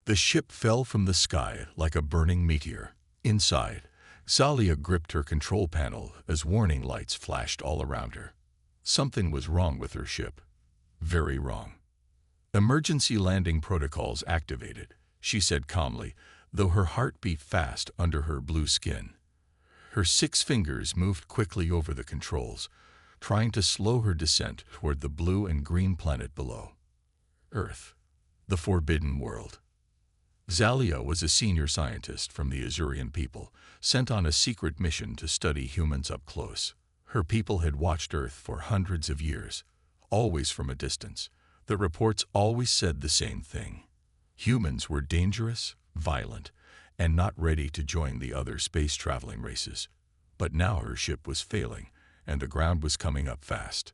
The ship fell from the sky like a burning meteor. Inside, Zalia gripped her control panel as warning lights flashed all around her. Something was wrong with her ship. Very wrong. Emergency landing protocols activated, she said calmly, though her heart beat fast under her blue skin. Her 6 fingers moved quickly over the controls, trying to slow her descent toward the blue and green planet below. Earth, the forbidden world. Zalia was a senior scientist from the Azurian people, sent on a secret mission to study humans up close. Her people had watched Earth for hundreds of years, always from a distance. The reports always said the same thing. Humans were dangerous, violent, and not ready to join the other space-traveling races. But now her ship was failing, and the ground was coming up fast.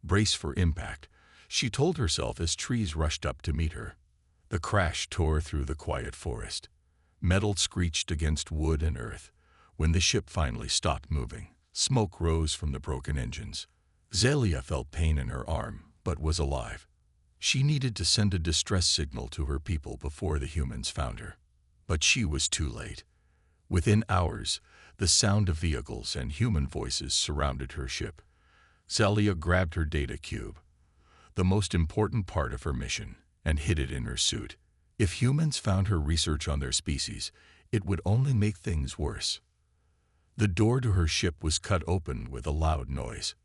Brace for impact, she told herself as trees rushed up to meet her. The crash tore through the quiet forest. Metal screeched against wood and earth. When the ship finally stopped moving, smoke rose from the broken engines. Zalia felt pain in her arm, but was alive. She needed to send a distress signal to her people before the humans found her. But she was too late. Within hours, the sound of vehicles and human voices surrounded her ship. Zalia grabbed her data cube, the most important part of her mission, and hid it in her suit. If humans found her research on their species, it would only make things worse. The door to her ship was cut open with a loud noise.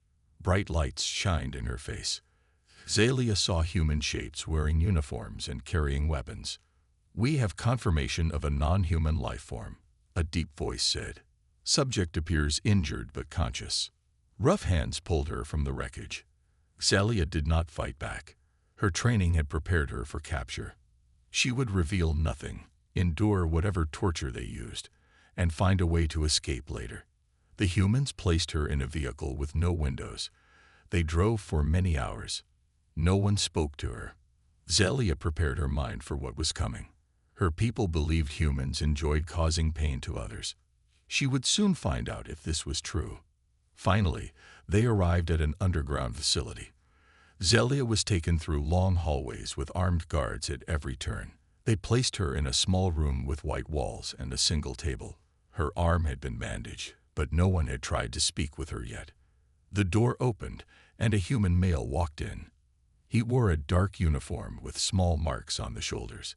Bright lights shined in her face. Zalia saw human shapes wearing uniforms and carrying weapons. "We have confirmation of a non-human life form," a deep voice said. "Subject appears injured but conscious." Rough hands pulled her from the wreckage. Zalia did not fight back. Her training had prepared her for capture. She would reveal nothing, endure whatever torture they used, and find a way to escape later. The humans placed her in a vehicle with no windows. They drove for many hours. No one spoke to her. Zalia prepared her mind for what was coming. Her people believed humans enjoyed causing pain to others. She would soon find out if this was true. Finally, they arrived at an underground facility. Zalia was taken through long hallways with armed guards at every turn. They placed her in a small room with white walls and a single table. Her arm had been bandaged, but no one had tried to speak with her yet. The door opened, and a human male walked in. He wore a dark uniform with small marks on the shoulders.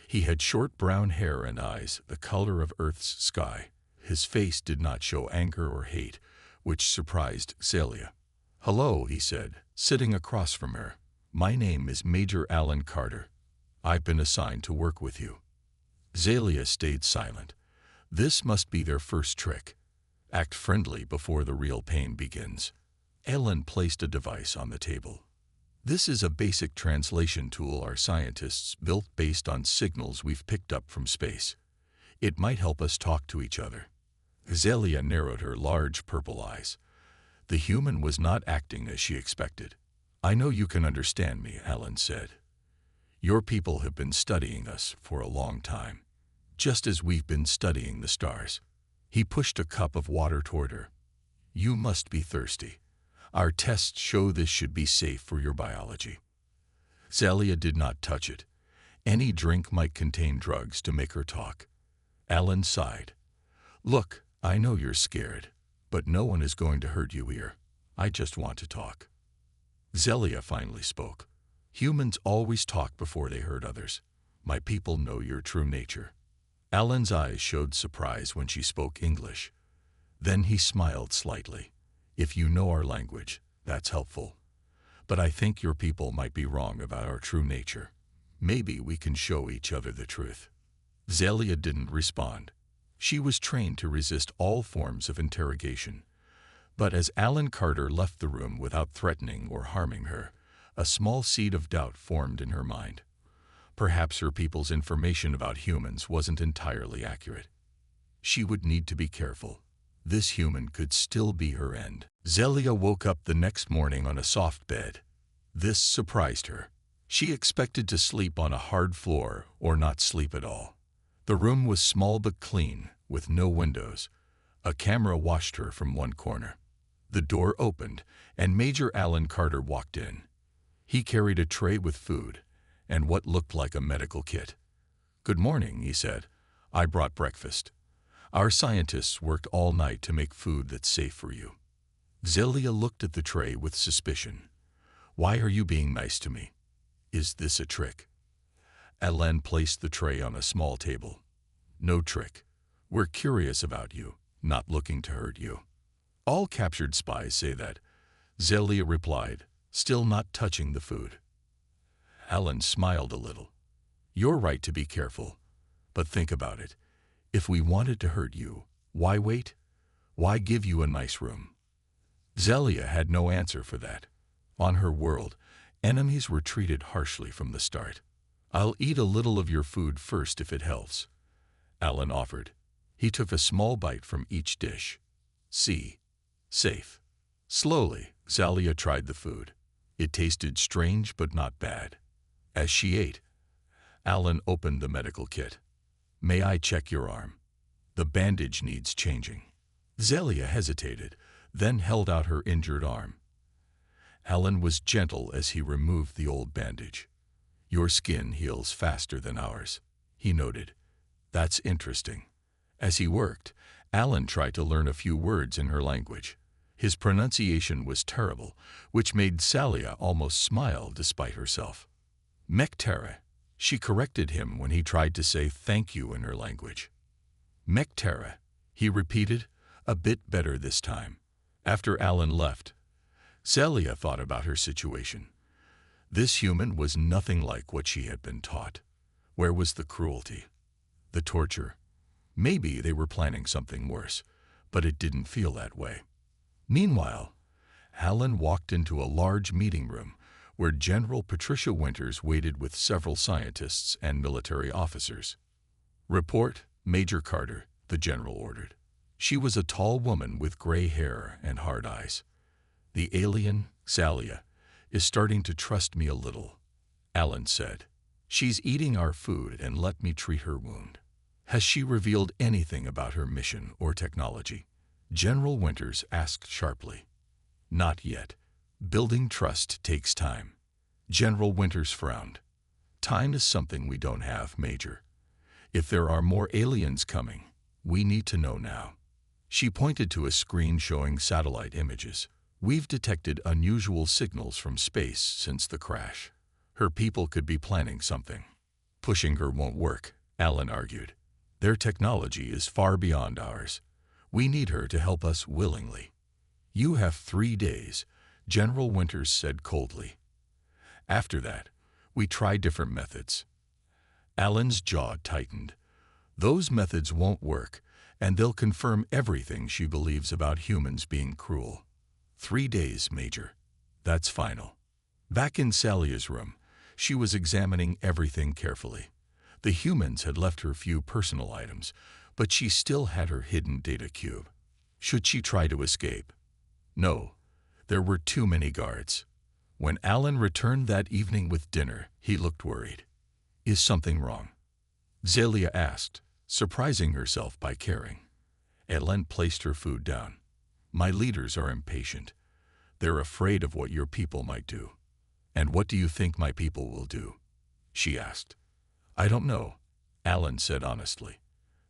He had short brown hair and eyes the color of Earth's sky. His face did not show anger or hate, which surprised Zalia. "Hello," he said, sitting across from her. "My name is Major Alan Carter. I've been assigned to work with you." Zalia stayed silent. This must be their first trick. Act friendly before the real pain begins. Alan placed a device on the table. "This is a basic translation tool our scientists built based on signals we've picked up from space. It might help us talk to each other." Zalia narrowed her large purple eyes. The human was not acting as she expected. "I know you can understand me," Alan said. "Your people have been studying us for a long time, just as we've been studying the stars." He pushed a cup of water toward her. "You must be thirsty. Our tests show this should be safe for your biology." Zalia did not touch it. Any drink might contain drugs to make her talk. Alan sighed. "Look, I know you're scared, but no one is going to hurt you here. I just want to talk." Zalia finally spoke. "Humans always talk before they hurt others. My people know your true nature." Alan's eyes showed surprise when she spoke English. Then he smiled slightly. "If you know our language, that's helpful. But I think your people might be wrong about our true nature. Maybe we can show each other the truth." Zalia didn't respond. She was trained to resist all forms of interrogation. But as Alan Carter left the room without threatening or harming her, a small seed of doubt formed in her mind. Perhaps her people's information about humans wasn't entirely accurate. She would need to be careful. This human could still be her end. Zalia woke up the next morning on a soft bed. This surprised her. She expected to sleep on a hard floor or not sleep at all. The room was small but clean, with no windows. A camera watched her from one corner. The door opened, and Major Alan Carter walked in. He carried a tray with food and what looked like a medical kit. "Good morning," he said. "I brought breakfast. Our scientists worked all night to make food that's safe for you." Zelia looked at the tray with suspicion. "Why are you being nice to me? Is this a trick?" Alen placed the tray on a small table. "No trick. We're curious about you, not looking to hurt you." "All captured spies say that," Zelia replied, still not touching the food. Alen smiled a little. "You're right to be careful. But think about it. If we wanted to hurt you, why wait? Why give you a nice room?" Zelia had no answer for that. On her world, enemies were treated harshly from the start. "I'll eat a little of your food first if it helps," Alen offered. He took a small bite from each dish. "See? Safe." Slowly, Zelia tried the food. It tasted strange but not bad. As she ate, Alen opened the medical kit. "May I check your arm? The bandage needs changing." Zelia hesitated, then held out her injured arm. Alen was gentle as he removed the old bandage. "Your skin heals faster than ours," he noted. "That's interesting." As he worked, Alen tried to learn a few words in her language. His pronunciation was terrible, which made Zelia almost smile despite herself. "Mektere," she corrected him when he tried to say thank you in her language. "Mektere," he repeated, a bit better this time. After Alen left, Zelia thought about her situation. This human was nothing like what she had been taught. Where was the cruelty? The torture? Maybe they were planning something worse, but it didn't feel that way. Meanwhile, Alen walked into a large meeting room where General Patricia Winters waited with several scientists and military officers. "Report, Major Carter," the general ordered. She was a tall woman with gray hair and hard eyes. "The alien, Zelia, is starting to trust me a little," Alen said. "She's eating our food and let me treat her wound." "Has she revealed anything about her mission or technology?" General Winters asked sharply. "Not yet. Building trust takes time." General Winters frowned. "Time is something we don't have, Major. If there are more aliens coming, we need to know now." She pointed to a screen showing satellite images. "We've detected unusual signals from space since the crash. Her people could be planning something." "Pushing her won't work," Alen argued. "Their technology is far beyond ours. We need her to help us willingly." "You have 3 days," General Winters said coldly. "After that, we try different methods." Alan's jaw tightened. Those methods won't work, and they'll confirm everything she believes about humans being cruel. 3 days, Major. That's final. Back in Zelia's room, she was examining everything carefully. The humans had left her few personal items, but she still had her hidden data cube. Should she try to escape? No, there were too many guards. When Alen returned that evening with dinner, he looked worried. "Is something wrong?" Zelia asked, surprising herself by caring. Alen placed her food down. "My leaders are impatient. They're afraid of what your people might do." "And what do you think my people will do?" she asked. "I don't know," Alen said honestly.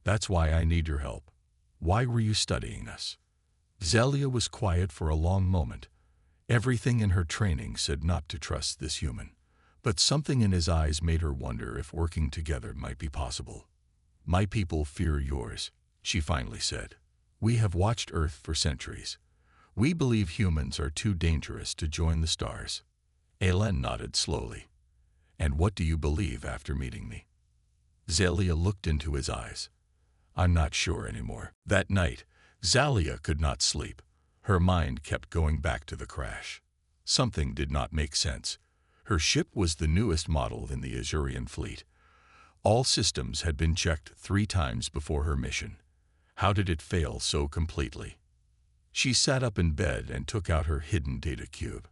"That's why I need your help. Why were you studying us?" Zelia was quiet for a long moment. Everything in her training said not to trust this human, but something in his eyes made her wonder if working together might be possible. "My people fear yours," she finally said. "We have watched Earth for centuries. We believe humans are too dangerous to join the stars." Alen nodded slowly. "And what do you believe after meeting me?" Zelia looked into his eyes. "I'm not sure anymore." That night, Zelia could not sleep. Her mind kept going back to the crash. Something did not make sense. Her ship was the newest model in the Azurian fleet. All systems had been checked 3 times before her mission. How did it fail so completely? She sat up in bed and took out her hidden data cube.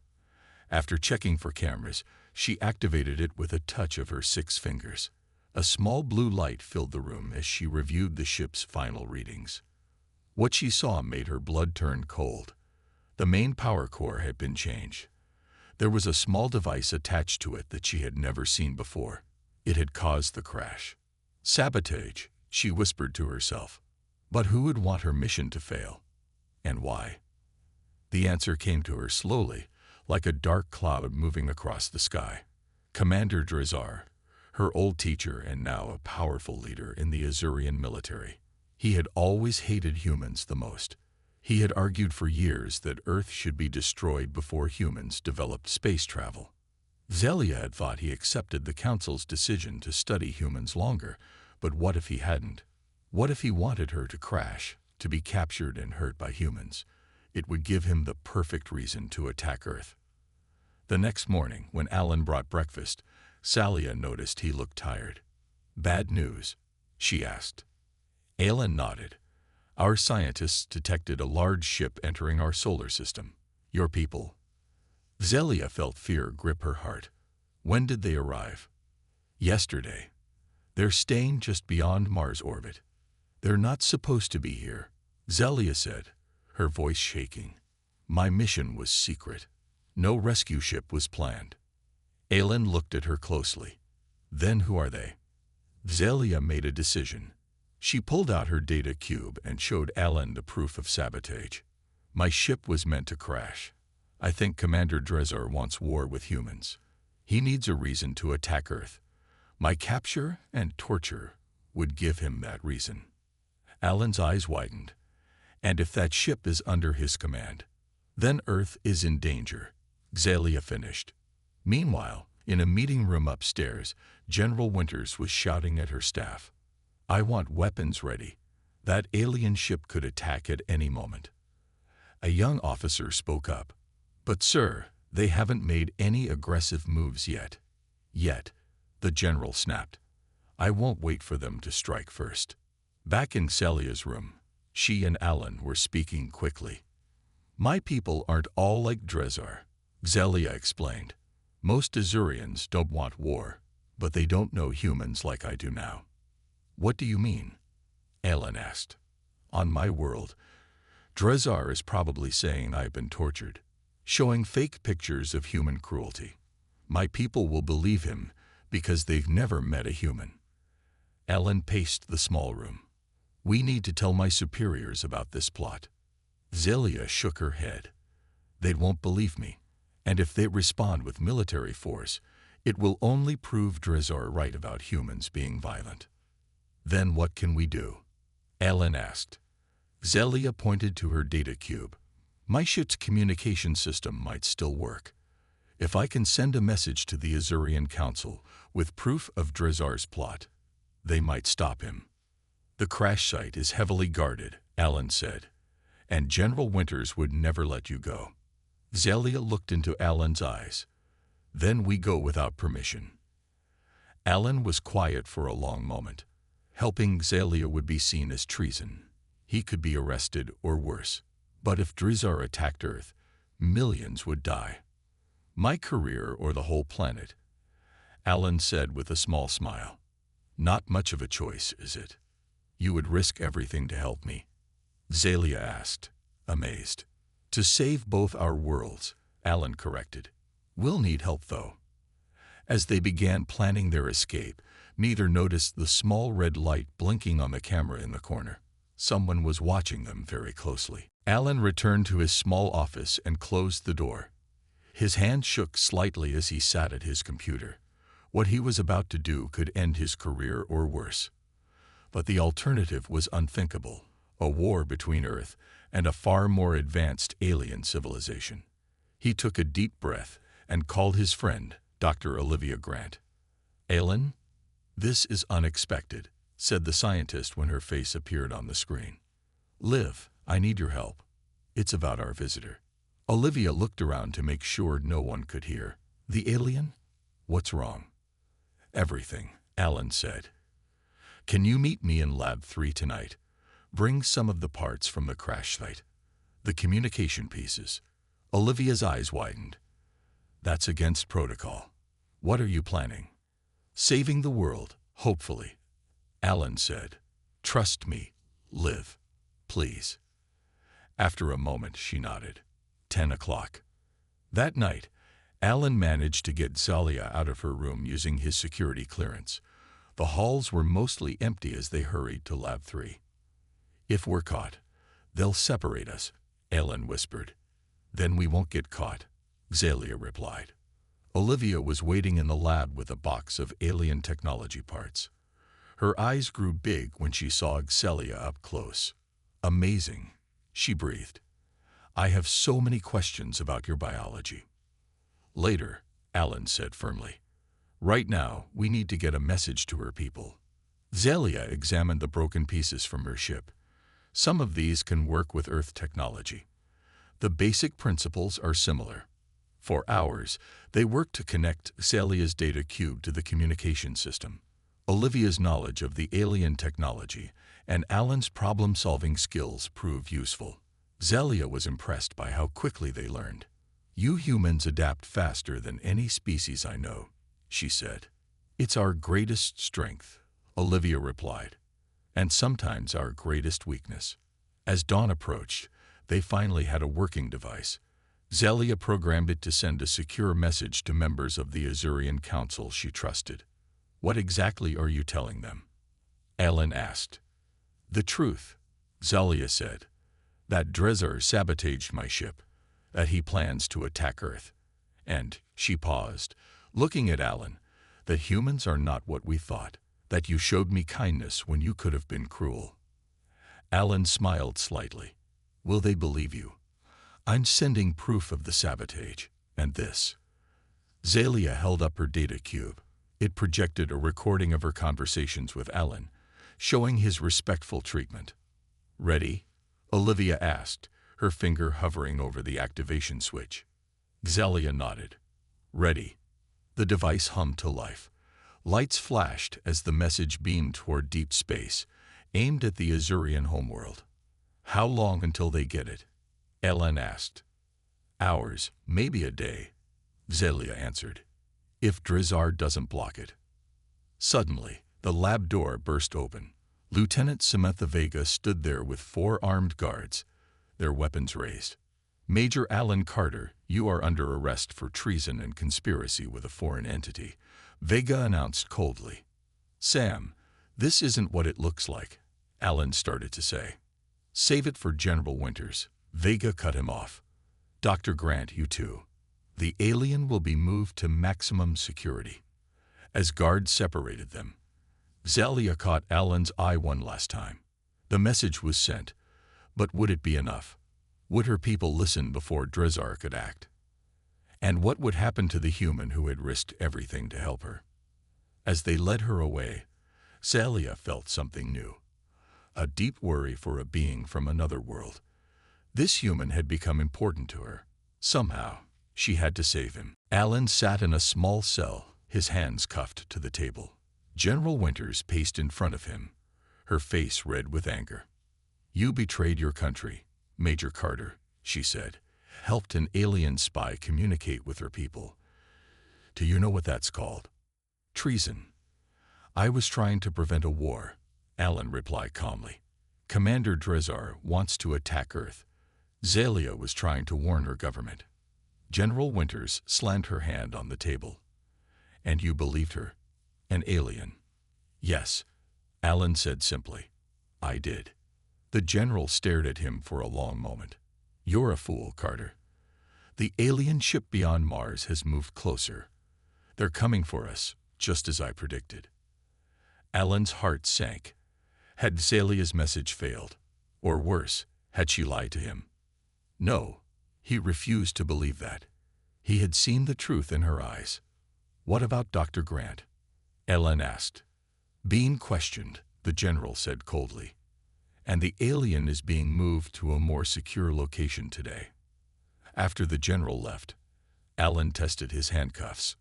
After checking for cameras, she activated it with a touch of her 6 fingers. A small blue light filled the room as she reviewed the ship's final readings. What she saw made her blood turn cold. The main power core had been changed. There was a small device attached to it that she had never seen before. It had caused the crash. Sabotage, she whispered to herself. But who would want her mission to fail? And why? The answer came to her slowly, like a dark cloud moving across the sky. Commander Drazar, her old teacher and now a powerful leader in the Azurian military. He had always hated humans the most. He had argued for years that Earth should be destroyed before humans developed space travel. Zelia had thought he accepted the Council's decision to study humans longer, but what if he hadn't? What if he wanted her to crash, to be captured and hurt by humans? It would give him the perfect reason to attack Earth. The next morning, when Alan brought breakfast, Zelia noticed he looked tired. "Bad news?" she asked. Alan nodded. "Our scientists detected a large ship entering our solar system. Your people." Zelia felt fear grip her heart. "When did they arrive?" "Yesterday. They're staying just beyond Mars orbit." "They're not supposed to be here," Zelia said, her voice shaking. "My mission was secret. No rescue ship was planned." Alan looked at her closely. "Then who are they?" Zelia made a decision. She pulled out her data cube and showed Alan the proof of sabotage. "My ship was meant to crash. I think Commander Drazar wants war with humans. He needs a reason to attack Earth. My capture and torture would give him that reason." Alan's eyes widened. "And if that ship is under his command, then Earth is in danger," Zelia finished. Meanwhile, in a meeting room upstairs, General Winters was shouting at her staff. "I want weapons ready. That alien ship could attack at any moment." A young officer spoke up. "But sir, they haven't made any aggressive moves yet." "Yet," the general snapped. "I won't wait for them to strike first." Back in Zelia's room, she and Alan were speaking quickly. "My people aren't all like Drazar," Zelia explained. "Most Azurians don't want war, but they don't know humans like I do now." "What do you mean?" Alan asked. "On my world, Drazar is probably saying I've been tortured, showing fake pictures of human cruelty. My people will believe him because they've never met a human." Alan paced the small room. "We need to tell my superiors about this plot." Zelia shook her head. "They won't believe me, and if they respond with military force, it will only prove Drazar right about humans being violent." "Then what can we do?" Alan asked. Zelia pointed to her data cube. "My ship's communication system might still work. If I can send a message to the Azurian Council with proof of Drazar's plot, they might stop him." "The crash site is heavily guarded," Alan said, "and General Winters would never let you go." Zelia looked into Alan's eyes. "Then we go without permission." Alan was quiet for a long moment. Helping Zelia would be seen as treason. He could be arrested or worse. But if Drazar attacked Earth, millions would die. "My career or the whole planet," Alan said with a small smile. "Not much of a choice, is it?" "You would risk everything to help me?" Zelia asked, amazed. "To save both our worlds," Alan corrected. "We'll need help, though." As they began planning their escape, neither noticed the small red light blinking on the camera in the corner. Someone was watching them very closely. Alan returned to his small office and closed the door. His hand shook slightly as he sat at his computer. What he was about to do could end his career or worse. But the alternative was unthinkable, a war between Earth and a far more advanced alien civilization. He took a deep breath and called his friend, Dr. Olivia Grant. "Alan, this is unexpected," said the scientist when her face appeared on the screen. "Liv, I need your help. It's about our visitor." Olivia looked around to make sure no one could hear. "The alien? What's wrong?" "Everything," Alan said. "Can you meet me in Lab 3 tonight? Bring some of the parts from the crash site. The communication pieces." Olivia's eyes widened. "That's against protocol. What are you planning?" "Saving the world, hopefully," Alan said. "Trust me, Liv. Please." After a moment, she nodded. 10 o'clock. That night, Alan managed to get Zelia out of her room using his security clearance. The halls were mostly empty as they hurried to Lab 3. "If we're caught, they'll separate us," Ellen whispered. "Then we won't get caught," Xalia replied. Olivia was waiting in the lab with a box of alien technology parts. Her eyes grew big when she saw Xalia up close. "Amazing," she breathed. "I have so many questions about your biology." "Later," Alan said firmly. "Right now, we need to get a message to her people." Xalia examined the broken pieces from her ship. "Some of these can work with Earth technology. The basic principles are similar. For hours, they worked to connect Xalia's data cube to the communication system. Olivia's knowledge of the alien technology and Alan's problem-solving skills proved useful. Xalia was impressed by how quickly they learned. "You humans adapt faster than any species I know," she said. "It's our greatest strength," Olivia replied, "and sometimes our greatest weakness." As dawn approached, they finally had a working device. Xalia programmed it to send a secure message to members of the Azurian Council she trusted. "What exactly are you telling them?" Alan asked. "The truth," Xalia said. "That Drezar sabotaged my ship, that he plans to attack Earth, and," she paused, looking at Alan, "that humans are not what we thought, that you showed me kindness when you could have been cruel." Alan smiled slightly. "Will they believe you? I'm sending proof of the sabotage, and this." Xalia held up her data cube. It projected a recording of her conversations with Alan, showing his respectful treatment. "Ready?" Olivia asked, her finger hovering over the activation switch. Xalia nodded. "Ready." The device hummed to life. Lights flashed as the message beamed toward deep space, aimed at the Azurian homeworld. "How long until they get it?" Ellen asked. "Hours, maybe a day," Xalia answered, "if Drezar doesn't block it." Suddenly, the lab door burst open. Lieutenant Samantha Vega stood there with 4 armed guards, their weapons raised. "Major Alan Carter, you are under arrest for treason and conspiracy with a foreign entity," Vega announced coldly. "Sam, this isn't what it looks like," Alan started to say. "Save it for General Winters," Vega cut him off. "Dr. Grant, you too. The alien will be moved to maximum security." As guards separated them, Xalia caught Alan's eye one last time. The message was sent, but would it be enough? Would her people listen before Drezar could act? And what would happen to the human who had risked everything to help her? As they led her away, Xalia felt something new. A deep worry for a being from another world. This human had become important to her. Somehow, she had to save him. Alan sat in a small cell, his hands cuffed to the table. General Winters paced in front of him, her face red with anger. "You betrayed your country, Major Carter," she said. "Helped an alien spy communicate with her people. Do you know what that's called?" "Treason." "I was trying to prevent a war," Alan replied calmly. "Commander Drezar wants to attack Earth. Xalia was trying to warn her government." General Winters slammed her hand on the table. "And you believed her? An alien?" "Yes," Alan said simply. "I did." The general stared at him for a long moment. "You're a fool, Carter. The alien ship beyond Mars has moved closer. They're coming for us, just as I predicted." Alan's heart sank. Had Xalia's message failed? Or worse, had she lied to him? No, he refused to believe that. He had seen the truth in her eyes. "What about Dr. Grant?" Ellen asked. "Being questioned," the general said coldly. "And the alien is being moved to a more secure location today." After the general left, Alan tested his handcuffs.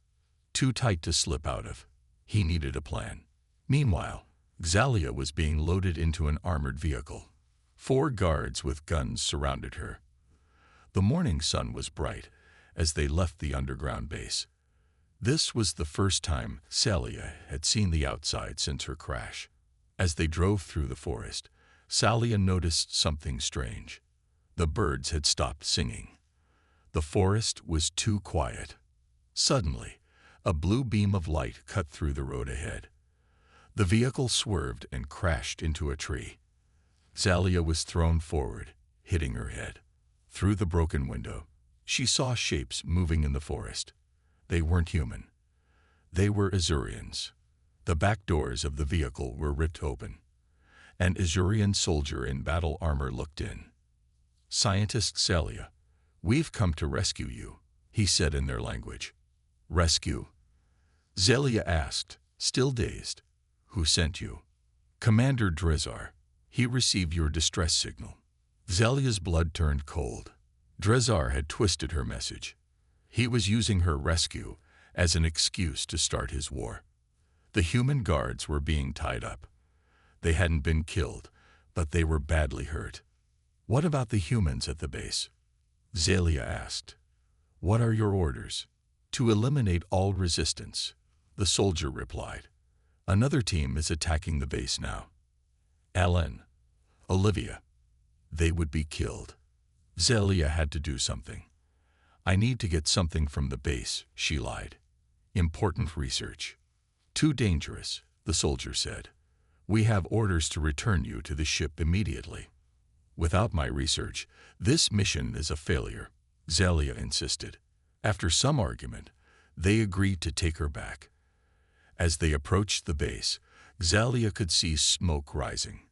Too tight to slip out of. He needed a plan. Meanwhile, Xalia was being loaded into an armored vehicle. 4 guards with guns surrounded her. The morning sun was bright as they left the underground base. This was the first time Xalia had seen the outside since her crash. As they drove through the forest, Xalia noticed something strange. The birds had stopped singing. The forest was too quiet. Suddenly, a blue beam of light cut through the road ahead. The vehicle swerved and crashed into a tree. Zalia was thrown forward, hitting her head. Through the broken window, she saw shapes moving in the forest. They weren't human. They were Azurians. The back doors of the vehicle were ripped open. An Azurian soldier in battle armor looked in. "Scientist Zalia, we've come to rescue you," he said in their language. "Rescue?" Zalia asked, still dazed. "Who sent you?" "Commander Drezar. He received your distress signal." Zalia's blood turned cold. Drezar had twisted her message. He was using her rescue as an excuse to start his war. The human guards were being tied up. They hadn't been killed, but they were badly hurt. "What about the humans at the base?" Zalia asked. "What are your orders?" "To eliminate all resistance," the soldier replied. "Another team is attacking the base now." "Alan, Olivia, they would be killed." Zalia had to do something. "I need to get something from the base," she lied. "Important research." "Too dangerous," the soldier said. "We have orders to return you to the ship immediately." "Without my research, this mission is a failure," Zalia insisted. After some argument, they agreed to take her back. As they approached the base, Zalia could see smoke rising.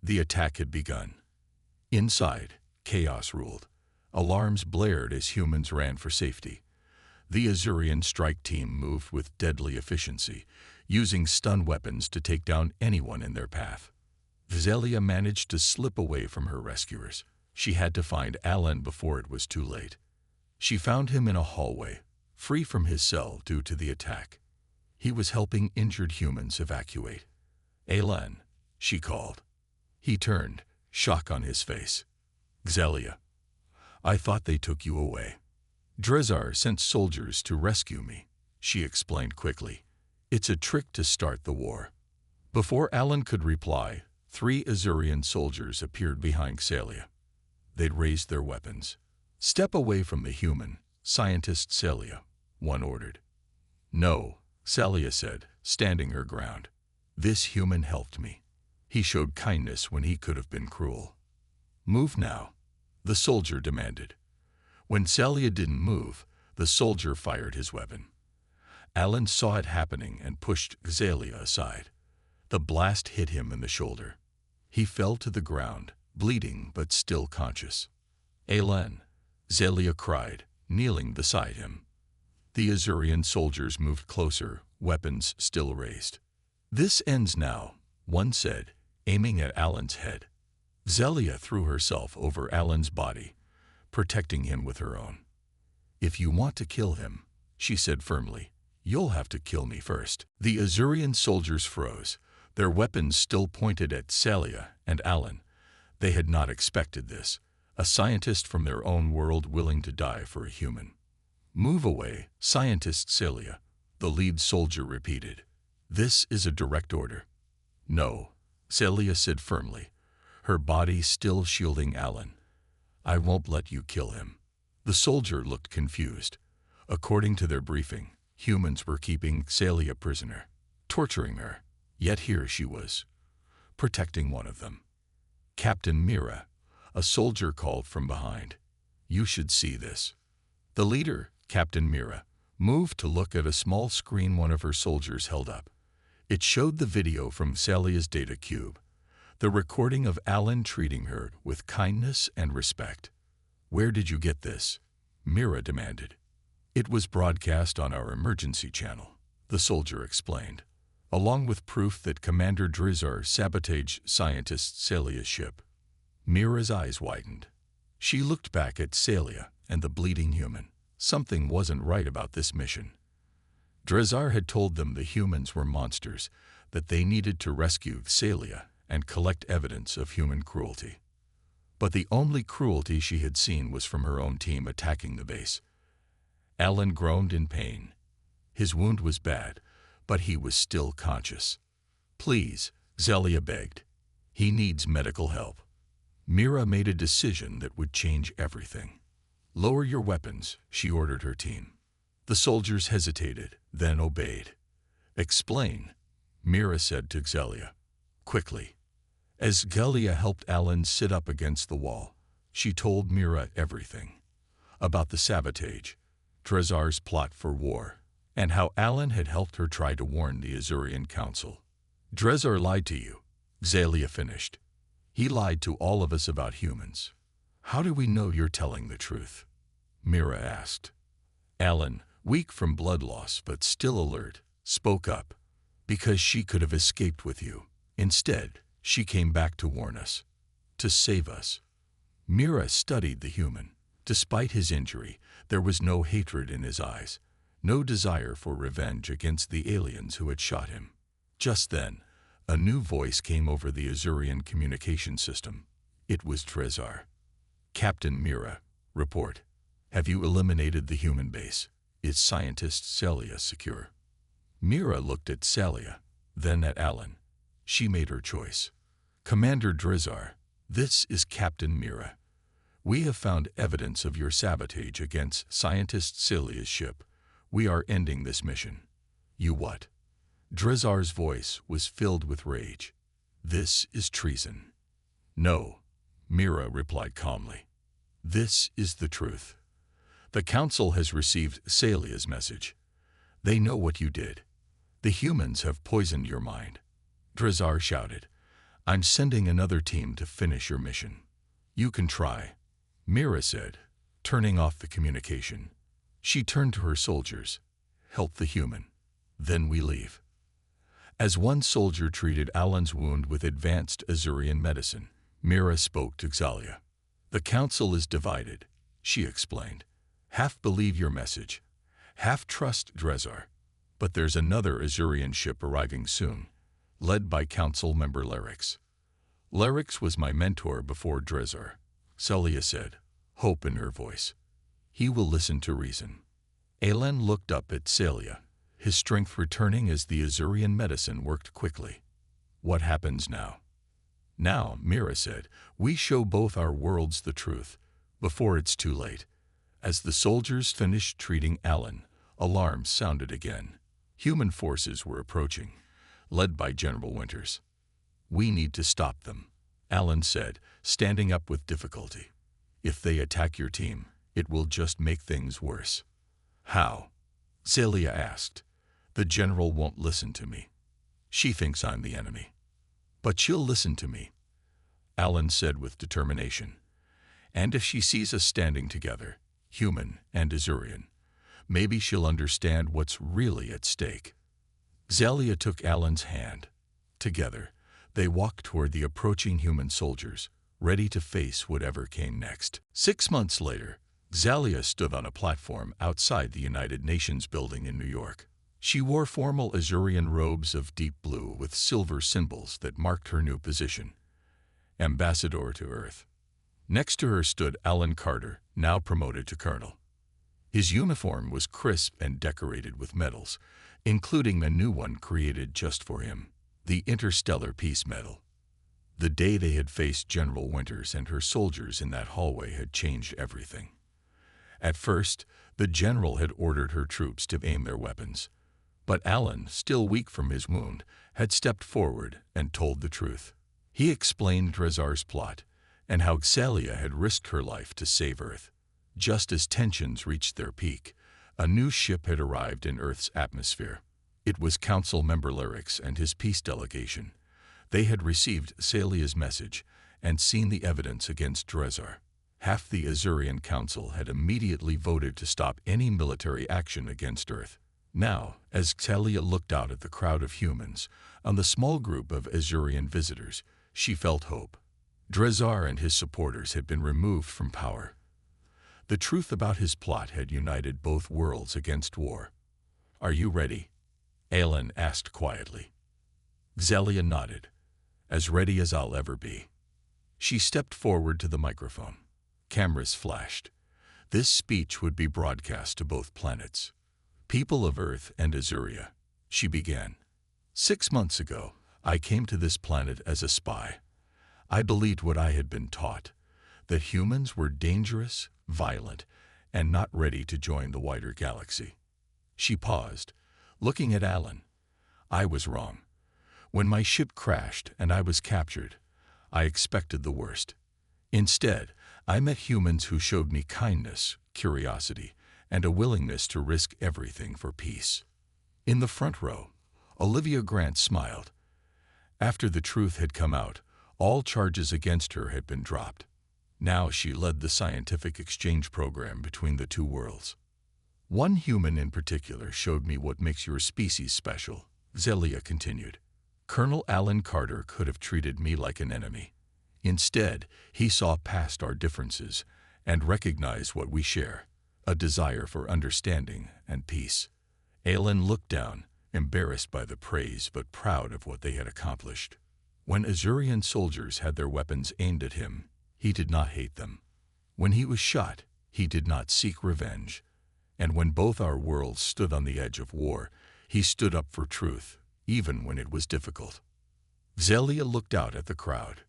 The attack had begun. Inside, chaos ruled. Alarms blared as humans ran for safety. The Azurian strike team moved with deadly efficiency, using stun weapons to take down anyone in their path. Zalia managed to slip away from her rescuers. She had to find Alan before it was too late. She found him in a hallway, free from his cell due to the attack. He was helping injured humans evacuate. "Alan," she called. He turned, shock on his face. "Zalia, I thought they took you away." "Drezar sent soldiers to rescue me," she explained quickly. "It's a trick to start the war." Before Alan could reply, 3 Azurian soldiers appeared behind Zalia. They'd raised their weapons. "Step away from the human, Scientist Zalia," one ordered. "No," Zalia said, standing her ground. "This human helped me. He showed kindness when he could have been cruel." "Move now," the soldier demanded. When Zalia didn't move, the soldier fired his weapon. Alan saw it happening and pushed Zalia aside. The blast hit him in the shoulder. He fell to the ground, bleeding but still conscious. "Alan," Zalia cried, kneeling beside him. The Azurian soldiers moved closer, weapons still raised. "This ends now," one said, aiming at Alan's head. Zalia threw herself over Alan's body, protecting him with her own. "If you want to kill him," she said firmly, "you'll have to kill me first." The Azurian soldiers froze, their weapons still pointed at Zalia and Alan. They had not expected this, a scientist from their own world willing to die for a human. "Move away, Scientist Zalia," the lead soldier repeated. "This is a direct order." "No," Zalia said firmly, her body still shielding Alan. "I won't let you kill him." The soldier looked confused. According to their briefing, humans were keeping Zalia prisoner, torturing her, yet here she was, protecting one of them. "Captain Mira," a soldier called from behind. "You should see this." The leader, Captain Mira, moved to look at a small screen one of her soldiers held up. It showed the video from Zalia's data cube, the recording of Alan treating her with kindness and respect. "Where did you get this?" Mira demanded. "It was broadcast on our emergency channel," the soldier explained, along with proof that Commander Drezar sabotaged Scientist Zalia's ship. Mira's eyes widened. She looked back at Zalia and the bleeding human. Something wasn't right about this mission. Drezar had told them the humans were monsters, that they needed to rescue Zalia and collect evidence of human cruelty. But the only cruelty she had seen was from her own team attacking the base. Alan groaned in pain. His wound was bad, but he was still conscious. "Please," Zalia begged. "He needs medical help." Mira made a decision that would change everything. "Lower your weapons," she ordered her team. The soldiers hesitated, then obeyed. "Explain," Mira said to Xelia. Quickly. As Xelia helped Alan sit up against the wall, she told Mira everything. About the sabotage, Trezar's plot for war, and how Alan had helped her try to warn the Azurian Council. Trezar lied to you, Xelia finished. He lied to all of us about humans. How do we know you're telling the truth? Mira asked. Alan, weak from blood loss but still alert, spoke up. Because she could have escaped with you. Instead, she came back to warn us. To save us. Mira studied the human. Despite his injury, there was no hatred in his eyes, no desire for revenge against the aliens who had shot him. Just then, a new voice came over the Azurian communication system. It was Trezar. Captain Mira, report. Have you eliminated the human base? Is scientist Celia secure? Mira looked at Celia, then at Alan. She made her choice. Commander Trezar, this is Captain Mira. We have found evidence of your sabotage against scientist Celia's ship. We are ending this mission. You what? Trezar's voice was filled with rage. This is treason. No, Mira replied calmly. This is the truth. The Council has received Celia's message. They know what you did. The humans have poisoned your mind. Trezar shouted. I'm sending another team to finish your mission. You can try, Mira said, turning off the communication. She turned to her soldiers. Help the human. Then we leave. As one soldier treated Alan's wound with advanced Azurian medicine, Mira spoke to Xelia. The Council is divided, she explained. Half believe your message, half trust Trezar. But there's another Azurian ship arriving soon, led by Council member Larix. Larix was my mentor before Trezar, Celia said, hope in her voice. He will listen to reason. Alan looked up at Celia, his strength returning as the Azurian medicine worked quickly. What happens now? Now, Mira said, we show both our worlds the truth, before it's too late. As the soldiers finished treating Alan, alarms sounded again. Human forces were approaching, led by General Winters. We need to stop them, Alan said, standing up with difficulty. If they attack your team, it will just make things worse. How? Celia asked. The general won't listen to me. She thinks I'm the enemy. But she'll listen to me, Alan said with determination. And if she sees us standing together, human and Azurian, maybe she'll understand what's really at stake. Xelia took Alan's hand. Together, they walked toward the approaching human soldiers, ready to face whatever came next. 6 months later, Xelia stood on a platform outside the United Nations building in New York. She wore formal Azurian robes of deep blue with silver symbols that marked her new position, Ambassador to Earth. Next to her stood Alan Carter, now promoted to colonel. His uniform was crisp and decorated with medals, including a new one created just for him, the Interstellar Peace Medal. The day they had faced General Winters and her soldiers in that hallway had changed everything. At first, the general had ordered her troops to aim their weapons. But Alan, still weak from his wound, had stepped forward and told the truth. He explained Trezar's plot and how Xelia had risked her life to save Earth. Just as tensions reached their peak, a new ship had arrived in Earth's atmosphere. It was Council member Larix and his peace delegation. They had received Celia's message and seen the evidence against Trezar. Half the Azurian Council had immediately voted to stop any military action against Earth. Now, as Celia looked out at the crowd of humans, on the small group of Azurian visitors, she felt hope. Trezar and his supporters had been removed from power. The truth about his plot had united both worlds against war. Are you ready? Alan asked quietly. Xelia nodded. As ready as I'll ever be. She stepped forward to the microphone. Cameras flashed. This speech would be broadcast to both planets. People of Earth and Azuria, she began. 6 months ago, I came to this planet as a spy. I believed what I had been taught, that humans were dangerous, violent, and not ready to join the wider galaxy. She paused, looking at Alan. I was wrong. When my ship crashed and I was captured, I expected the worst. Instead, I met humans who showed me kindness, curiosity, and a willingness to risk everything for peace. In the front row, Olivia Grant smiled. After the truth had come out, all charges against her had been dropped. Now she led the scientific exchange program between the two worlds. One human in particular showed me what makes your species special, Zelia continued. Colonel Alan Carter could have treated me like an enemy. Instead, he saw past our differences and recognized what we share, a desire for understanding and peace. Alan looked down, embarrassed by the praise but proud of what they had accomplished. When Azurian soldiers had their weapons aimed at him, he did not hate them. When he was shot, he did not seek revenge. And when both our worlds stood on the edge of war, he stood up for truth, even when it was difficult. Zelia looked out at the crowd.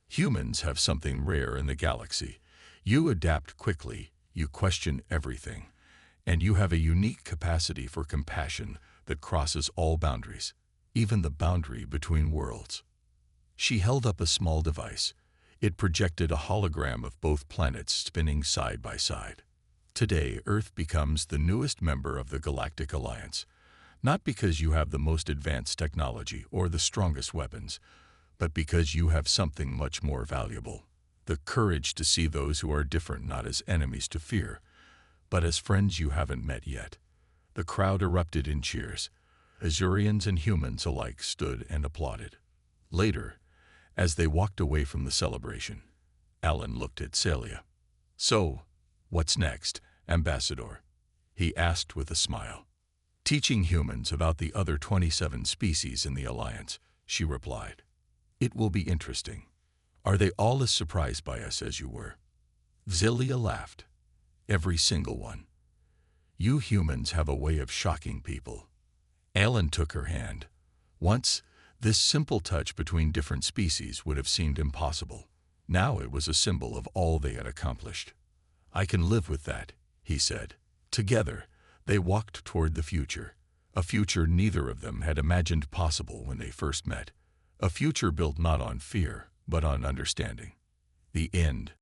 Humans have something rare in the galaxy. You adapt quickly, you question everything, and you have a unique capacity for compassion that crosses all boundaries, even the boundary between worlds. She held up a small device. It projected a hologram of both planets spinning side by side. Today, Earth becomes the newest member of the Galactic Alliance, not because you have the most advanced technology or the strongest weapons, but because you have something much more valuable, the courage to see those who are different not as enemies to fear, but as friends you haven't met yet. The crowd erupted in cheers. Azurians and humans alike stood and applauded. Later, as they walked away from the celebration, Alan looked at Celia. "So, what's next, Ambassador?" he asked with a smile. "Teaching humans about the other 27 species in the Alliance," she replied. "It will be interesting. Are they all as surprised by us as you were?" Zelia laughed. "Every single one. You humans have a way of shocking people." Alan took her hand. Once, this simple touch between different species would have seemed impossible. Now it was a symbol of all they had accomplished. "I can live with that," he said. Together, they walked toward the future, a future neither of them had imagined possible when they first met. A future built not on fear, but on understanding. The end.